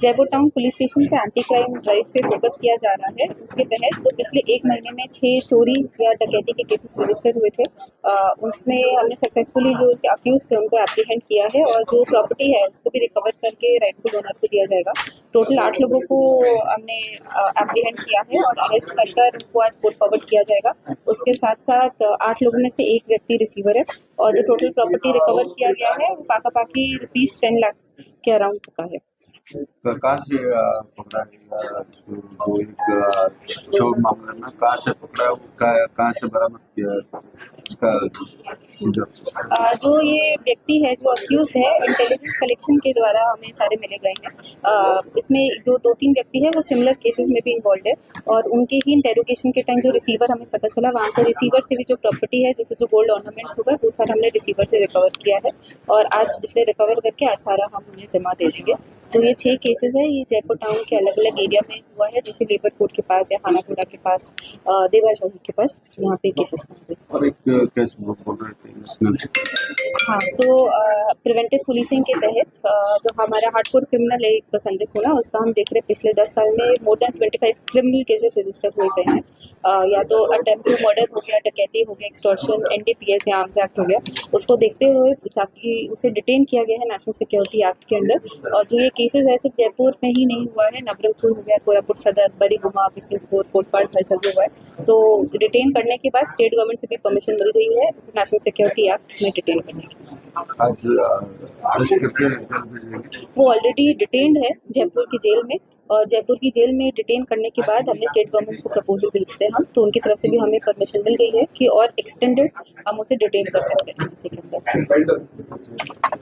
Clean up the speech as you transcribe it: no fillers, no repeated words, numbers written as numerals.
Jaipur town police station पे anti crime drive पे focus किया जा रहा है। उसके तहत तो पिछले 1 महीने में 6 चोरी या डकैती के केसेस रजिस्टर हुए थे। उसमें हमने सक्सेसफुली जो अक्यूज थे उनको एप्रीहेंड किया है और जो प्रॉपर्टी है उसको भी रिकवर करके राइटफुल ओनर को दिया जाएगा। टोटल 8 लोगों को हमने एप्रीहेंड किया है और अरेस्ट कर उनको आज कोर्ट फॉरवर्ड किया जाएगा। उसके साथ साथ 8 लोगों में से एक व्यक्ति रिसीवर है और जो टोटल प्रॉपर्टी रिकवर किया गया है वो पाकी ₹10 लाख के अराउंड का है। कहाँ से पकड़ा गया जो एक शोर मामले में कहाँ से पकड़ा वो कहाँ से बरामद किया इसका जो ये व्यक्ति है जो अक्यूज्ड है इंटेलिजेंस कलेक्शन के द्वारा हमें सारे मिले गए हैं। इसमें जो 2-3 व्यक्ति है वो सिमिलर केसेस में भी इन्वॉल्व है और उनके ही इंटेरोगेशन के टाइम जो रिसीवर हमें पता चला वहाँ से रिसीवर से भी जो प्रॉपर्टी है जैसे जो गोल्ड ऑर्नामेंट्स होगा वो सारा हमने रिसीवर से रिकवर किया है और आज इसलिए रिकवर करके आज सारा हम उन्हें जमा दे देंगे। तो ये 6 केसेस है, ये जयपुर टाउन के अलग अलग एरिया में हुआ है, जैसे लेबर कोर्ट के पास या खानापुरा के पास, देवा चौकी के पास, यहाँ पे केसेस हुए। और एक केस बोल रहे थे हाँ, तो प्रिवेंटिव पुलिसिंग के तहत जो हमारा हार्डकोर क्रिमिनल है एक संजय सोना, उसका हम देख रहे हैं पिछले 10 साल में more than 25 criminal cases register हुए गए हैं। या तो अटेम्प्ट टू मर्डर हो गया, डकैती हो गया, एक्सटॉर्शन, NDPS या आर्म्स एक्ट हो गया। उसको देखते हुए ताकि उसे डिटेन किया गया है नेशनल सिक्योरिटी एक्ट के अंडर। और जो ये केसेस है सिर्फ जयपुर में ही नहीं हुआ है, नवरंगपुर हो गया, कोरापुट सदर, बरीगुमा, बिशनपुर, कोटपाड़ हर जगह हुआ है। तो डिटेन करने के बाद स्टेट गवर्नमेंट से भी परमिशन मिल गई है नेशनल सिक्योरिटी एक्ट में डिटेन करने की। आज अरेस्ट करके जेल भेजेंगे। वो ऑलरेडी डिटेन्ड है जयपुर की जेल में और जयपुर की जेल में डिटेन करने के बाद हमने स्टेट गवर्नमेंट को प्रपोजल भेजते हैं हम, तो उनकी तरफ से भी हमें परमिशन मिल गई है कि और एक्सटेंडेड हम उसे डिटेन कर सकते हैं इसी के अंदर।